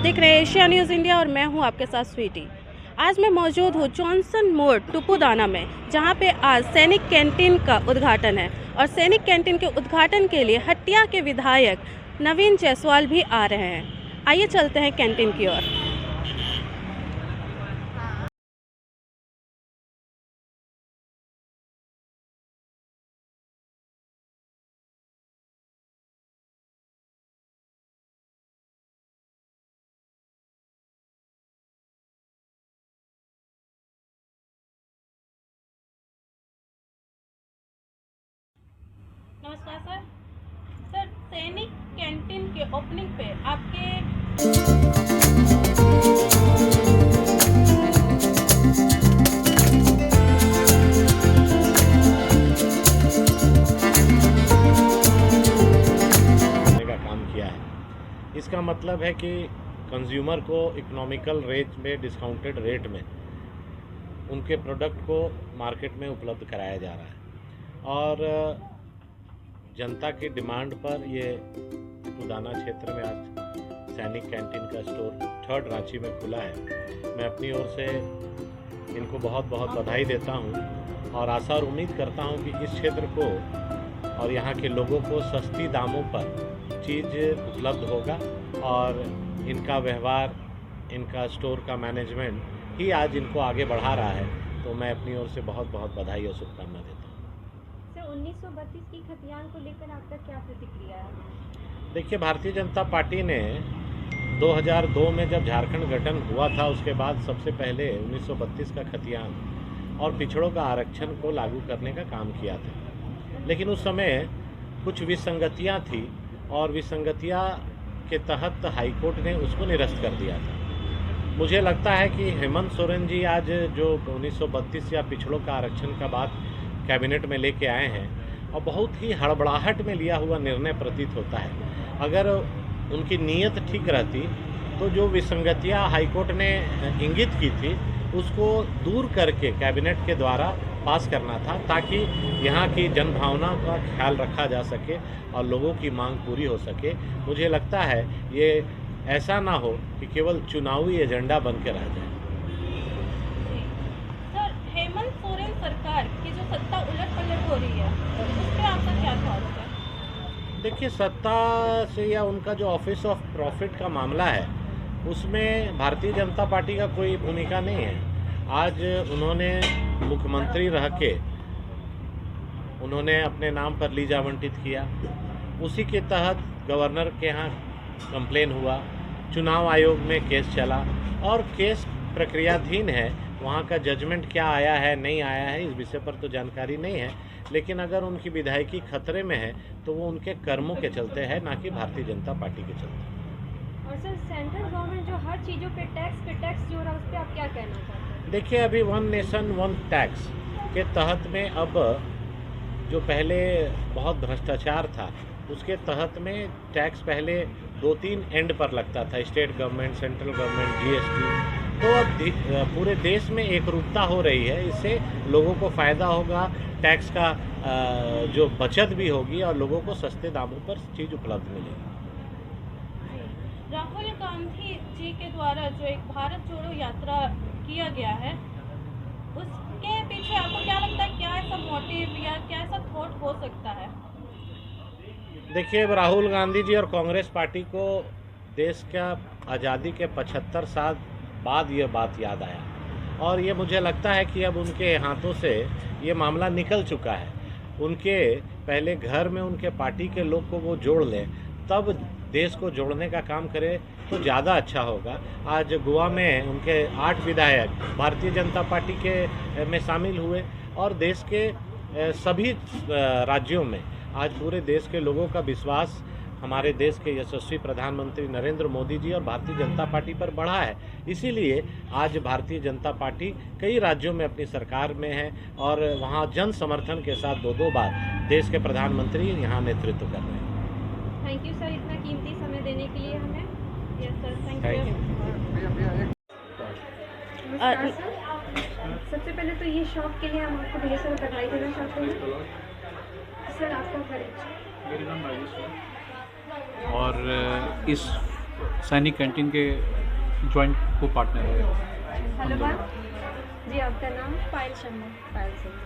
देख रहे हैं एशिया न्यूज़ इंडिया और मैं हूं आपके साथ स्वीटी। आज मैं मौजूद हूं जॉनसन मोड़ टुपुदाना में, जहां पे आज सैनिक कैंटीन का उद्घाटन है। और सैनिक कैंटीन के उद्घाटन के लिए हटिया के विधायक नवीन जायसवाल भी आ रहे हैं। आइए चलते हैं कैंटीन की ओर। नमस्कार सर। सर, सैनिक कैंटीन के ओपनिंग पे आपके का काम किया है। इसका मतलब है कि कंज्यूमर को इकोनॉमिकल रेट में, डिस्काउंटेड रेट में उनके प्रोडक्ट को मार्केट में उपलब्ध कराया जा रहा है। और जनता की डिमांड पर ये टुपुदाना क्षेत्र में आज सैनिक कैंटीन का स्टोर 3rd रांची में खुला है। मैं अपनी ओर से इनको बहुत बहुत बधाई देता हूँ और आशा और उम्मीद करता हूँ कि इस क्षेत्र को और यहाँ के लोगों को सस्ती दामों पर चीज़ उपलब्ध होगा। और इनका व्यवहार, इनका स्टोर का मैनेजमेंट ही आज इनको आगे बढ़ा रहा है। तो मैं अपनी ओर से बहुत बहुत बधाई और शुभकामना देता हूँ। 1932 की खतियान को लेकर आपका क्या प्रतिक्रिया है? देखिए, भारतीय जनता पार्टी ने 2002 में जब झारखंड गठन हुआ था, उसके बाद सबसे पहले 1932 का खतियान और पिछड़ों का आरक्षण को लागू करने का काम किया था। लेकिन उस समय कुछ विसंगतियां थी और विसंगतियां के तहत हाईकोर्ट ने उसको निरस्त कर दिया था। मुझे लगता है कि हेमंत सोरेन जी आज जो 1932 या पिछड़ों का आरक्षण का बात कैबिनेट में लेके आए हैं, और बहुत ही हड़बड़ाहट में लिया हुआ निर्णय प्रतीत होता है। अगर उनकी नीयत ठीक रहती तो जो विसंगतियां हाईकोर्ट ने इंगित की थी उसको दूर करके कैबिनेट के द्वारा पास करना था, ताकि यहाँ की जनभावना का ख्याल रखा जा सके और लोगों की मांग पूरी हो सके। मुझे लगता है ये ऐसा ना हो कि केवल चुनावी एजेंडा बन के रह जाए। सर, हेमंत सोरेन सरकार की जो सत्ता उलट पलट हो रही है, उस पर आपका क्या थॉट्स है? देखिए, सत्ता से या उनका जो ऑफिस ऑफ प्रॉफिट का मामला है, उसमें भारतीय जनता पार्टी का कोई भूमिका नहीं है। आज उन्होंने मुख्यमंत्री रह के उन्होंने अपने नाम पर लीज आवंटित किया, उसी के तहत गवर्नर के यहाँ कंप्लेन हुआ, चुनाव आयोग में केस चला और केस प्रक्रियाधीन है। वहाँ का जजमेंट क्या आया है, नहीं आया है, इस विषय पर तो जानकारी नहीं है। लेकिन अगर उनकी विधायकी खतरे में है तो वो उनके कर्मों के चलते है, ना कि भारतीय जनता पार्टी के चलते। और सर, सेंट्रल गवर्नमेंट जो हर चीज़ों पे टैक्स जो रहा है, उस पर आप क्या कहना चाहते हैं? देखिए, अभी 1 नेशन 1 टैक्स के तहत में अब जो पहले बहुत भ्रष्टाचार था, उसके तहत में टैक्स पहले 2-3 एंड पर लगता था, state government, central government, GST. तो अब पूरे देश में एकरूपता हो रही है। इससे लोगों को फ़ायदा होगा, टैक्स का जो बचत भी होगी और लोगों को सस्ते दामों पर चीज़ उपलब्ध मिलेगी। राहुल गांधी जी के द्वारा जो एक भारत जोड़ो यात्रा किया गया है, उसके पीछे आपको क्या लगता है, क्या ऐसा मोटिव या क्या ऐसा थॉट हो सकता है? देखिए, राहुल गांधी जी और कांग्रेस पार्टी को देश का आज़ादी के 75 साल बाद ये बात याद आया, और ये मुझे लगता है कि अब उनके हाथों से ये मामला निकल चुका है। उनके पहले घर में उनके पार्टी के लोग को वो जोड़ लें, तब देश को जोड़ने का काम करे तो ज़्यादा अच्छा होगा। आज गोवा में उनके 8 विधायक भारतीय जनता पार्टी के में शामिल हुए और देश के सभी राज्यों में आज पूरे देश के लोगों का विश्वास हमारे देश के यशस्वी प्रधानमंत्री नरेंद्र मोदी जी और भारतीय जनता पार्टी पर बढ़ा है। इसीलिए आज भारतीय जनता पार्टी कई राज्यों में अपनी सरकार में है और वहाँ जन समर्थन के साथ 2-2 बार देश के प्रधानमंत्री यहाँ नेतृत्व कर रहे हैं। थैंक यू सर, इतना कीमती समय देने के लिए हमें। Yes sir, thank thank you. नमस्कार सर। सबसे पहले तो ये शॉप के लिए हम आपको ढेर सारा बधाई देना चाहते हैं। सर, आपका परिचय? मेरा नाम राजेश है और इस सैनिक कैंटीन के जॉइंट को पार्टनर है। हेलो मैम जी, आपका नाम? पायल शर्मा। पायल शर्मा।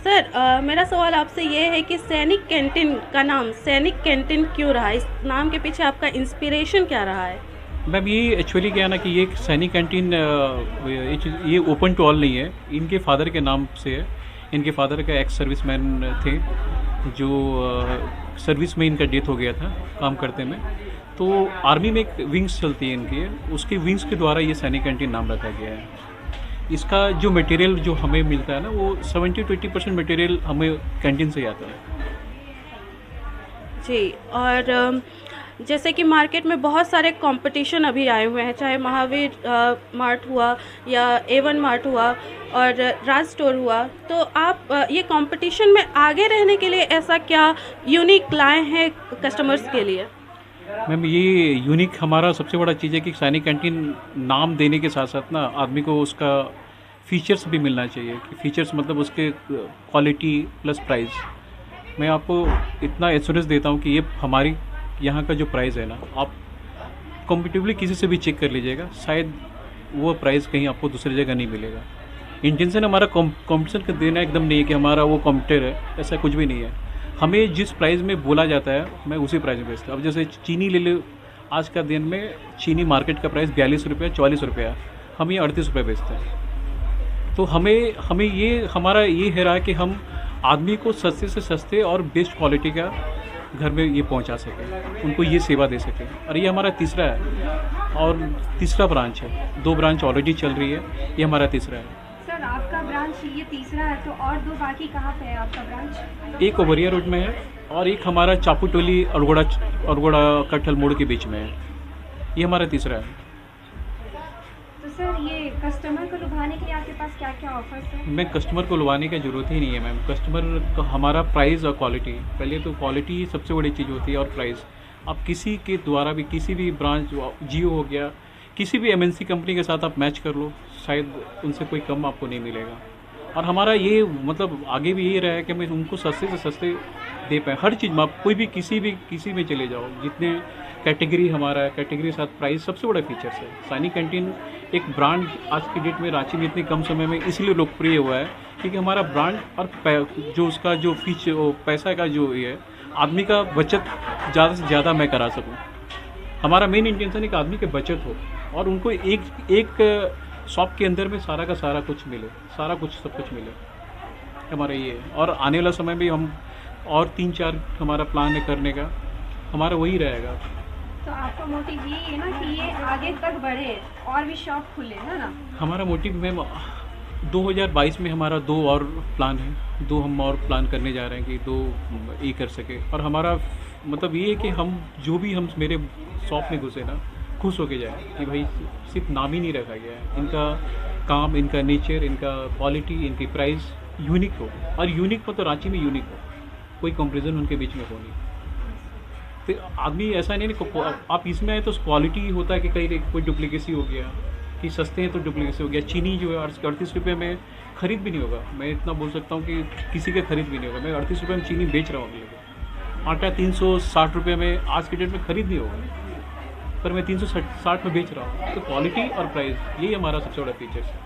सर मेरा सवाल आपसे ये है कि सैनिक कैंटीन का नाम सैनिक कैंटीन क्यों रहा? इस नाम के पीछे आपका इंस्पिरेशन क्या रहा है? मैम ये एक्चुअली क्या है ना कि ये एक सैनिक कैंटीन ये ओपन टू ऑल नहीं है, इनके फादर के नाम से है। इनके फादर का एक्स सर्विसमैन थे जो सर्विस में इनका डेथ हो गया था काम करते में। तो आर्मी में एक विंग्स चलती है इनकी, उसकी विंग्स के द्वारा ये सैनिक कैंटीन नाम रखा गया है। इसका जो मटेरियल जो हमें मिलता है ना वो 70 to 80% मटेरियल हमें कैंटीन से ही आता है। जी, और जैसे कि मार्केट में बहुत सारे कंपटीशन अभी आए हुए हैं, चाहे महावीर मार्ट हुआ या A1 मार्ट हुआ और राज स्टोर हुआ, तो आप ये कंपटीशन में आगे रहने के लिए ऐसा क्या यूनिक लाए हैं कस्टमर्स के लिए? मैम ये यूनिक हमारा सबसे बड़ा चीज़ है कि सैनिक कैंटीन नाम देने के साथ साथ ना आदमी को उसका फीचर्स भी मिलना चाहिए कि फीचर्स मतलब उसके क्वालिटी प्लस प्राइस। मैं आपको इतना एश्योरेंस देता हूँ कि ये हमारी यहाँ का जो प्राइस है ना, आप कॉम्पिटिटिवली किसी से भी चेक कर लीजिएगा, शायद वो प्राइस कहीं आपको दूसरी जगह नहीं मिलेगा। इंटेंशन हमारा कॉम्पिटिशन का देना एकदम नहीं है कि हमारा वो कॉम्पिटिटर है, ऐसा कुछ भी नहीं है। हमें जिस प्राइस में बोला जाता है मैं उसी प्राइस में बेचता हूँ। अब जैसे चीनी ले लो, आज का दिन में चीनी मार्केट का प्राइस 42 रुपये 44 रुपये है, हम ये 38 रुपये बेचते हैं। तो हमें ये हमारा ये है रहा कि हम आदमी को सस्ते से सस्ते और बेस्ट क्वालिटी का घर में ये पहुंचा सकें, उनको ये सेवा दे सकें। और ये हमारा तीसरा है और तीसरा ब्रांच है, 2 ब्रांच ऑलरेडी चल रही है, ये हमारा तीसरा है। सर आपका ब्रांच ये तीसरा है, तो और 2 बाकी कहाँ पे है आपका ब्रांच? एक ओबरिया रोड में है और एक हमारा चापूटोली अरगोड़ा कटहल मोड़ के बीच में है, ये हमारा तीसरा है। तो सर ये कस्टमर को लुभाने के लिए आपके पास क्या क्या ऑफर्स हैं? मैं कस्टमर को लुभाने की ज़रूरत ही नहीं है मैम। कस्टमर का हमारा प्राइस और क्वालिटी, पहले तो क्वालिटी सबसे बड़ी चीज़ होती है और प्राइस। आप किसी के द्वारा भी किसी भी ब्रांच, जियो हो गया, किसी भी MNC कंपनी के साथ आप मैच कर लो, शायद उनसे कोई कम आपको नहीं मिलेगा। और हमारा ये मतलब आगे भी ये रहा है कि हम उनको सस्ते से सस्ते दे पाएँ हर चीज़ में। आप कोई भी किसी में चले जाओ, जितने कैटेगरी हमारा है, कैटेगरी के साथ प्राइस सबसे बड़ा फीचर्स है। सैनिक कैंटीन एक ब्रांड आज की डेट में रांची में इतने कम समय में इसलिए लोकप्रिय हुआ है क्योंकि हमारा ब्रांड और जो उसका जो फीचर पैसा का जो ये है, आदमी का बचत ज़्यादा से ज़्यादा मैं करा सकूँ। हमारा मेन इंटेंशन है कि आदमी की बचत हो और उनको एक शॉप के अंदर में सारा का सारा कुछ मिले, सारा कुछ सब कुछ मिले, हमारा ये है। और आने वाला समय भी हम और 3-4 हमारा प्लान है करने का, हमारा वही रहेगा। तो आपका मोटिव ये है ना कि ये आगे तक बढ़े और भी शॉप खुले, है ना? हमारा मोटिव मैम 2022 में हमारा 2 और प्लान है, 2 हम और प्लान करने जा रहे हैं कि 2 ये कर सके। और हमारा मतलब ये है कि हम जो भी हम मेरे शॉप में घुसे ना, खुश होके जाए कि भाई सिर्फ नाम ही नहीं रखा गया है, इनका काम, इनका नेचर, इनका क्वालिटी, इनकी प्राइस यूनिक हो। और यूनिक हो तो रांची में यूनिक हो, कोई कंपैरिजन उनके बीच में हो नहीं। तो आदमी ऐसा नहीं है आप इसमें आए तो क्वालिटी होता है कि कहीं कोई डुप्लीकेसी हो गया, कि सस्ते हैं तो डुप्लीकेसी हो गया। चीनी जो है 38 रुपये में खरीद भी नहीं होगा, मैं इतना बोल सकता हूँ कि किसी का खरीद भी नहीं होगा। मैं 38 रुपये में चीनी बेच रहा हूँ अगले को। आटा 360 रुपये में आज की डेट में खरीद नहीं होगा, पर मैं 360 में बेच रहा हूँ। तो क्वालिटी और प्राइस यही हमारा सबसे बड़ा फीचर्स है।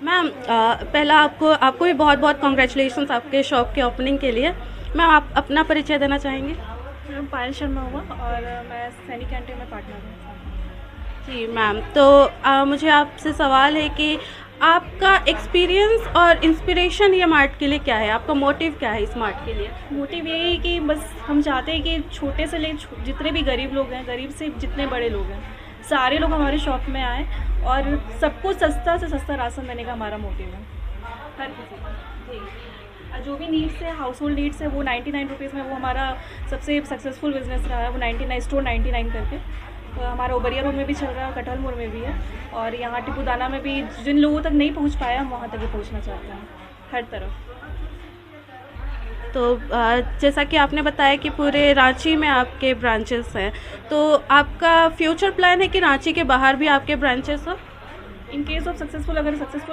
मैम पहला आपको भी बहुत बहुत कॉन्ग्रेचुलेशंस आपके शॉप के ओपनिंग के लिए। मैम आप अपना परिचय देना चाहेंगे? मैं पायल शर्मा हुआ और मैं सैनिक कैंटीन में पार्टनर हूँ। जी मैम, तो मुझे आपसे सवाल है कि आपका एक्सपीरियंस और इंस्पिरेशन ये मार्ट के लिए क्या है? आपका मोटिव क्या है इस मार्ट के लिए? मोटिव यही है कि बस हम चाहते हैं कि छोटे से ले जितने भी गरीब लोग हैं, गरीब से जितने बड़े लोग हैं, सारे लोग हमारे शॉप में आए और सबको सस्ता से सस्ता राशन देने का हमारा मोटिव है। हर किसी को जी, जो भी नीड्स है, हाउस होल्ड नीड्स है, वो 99 रुपीज़ में वो हमारा सबसे सक्सेसफुल बिजनेस रहा है। वो 99 स्टोर 99 करके तो हमारा ओबरिया रोड में भी चल रहा है, कटहल मोड़ में भी है, और यहाँ टिपुदाना में भी जिन लोगों तक नहीं पहुँच पाया हम वहाँ तक भी पहुँचना चाहते हैं, हर तरफ। तो जैसा कि आपने बताया कि पूरे रांची में आपके ब्रांचेस हैं, तो आपका फ्यूचर प्लान है कि रांची के बाहर भी आपके ब्रांचेस हो? इन केस ऑफ सक्सेसफुल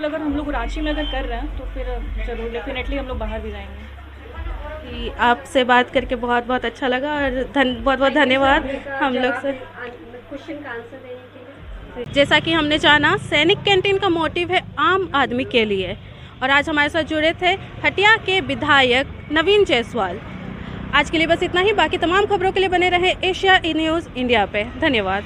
अगर हम लोग रांची में अगर कर रहे हैं तो फिर ज़रूर डेफिनेटली हम लोग बाहर भी जाएंगे। जी, आपसे बात करके बहुत बहुत अच्छा लगा और बहुत बहुत धन्यवाद हम लोग से। क्वेश्चन का आंसर देने के लिए। जैसा कि हमने जाना, सैनिक कैंटीन का मोटिव है आम आदमी के लिए, और आज हमारे साथ जुड़े थे हटिया के विधायक नवीन जायसवाल। आज के लिए बस इतना ही। बाकी तमाम खबरों के लिए बने रहें एशिया न्यूज़ इंडिया पे। धन्यवाद।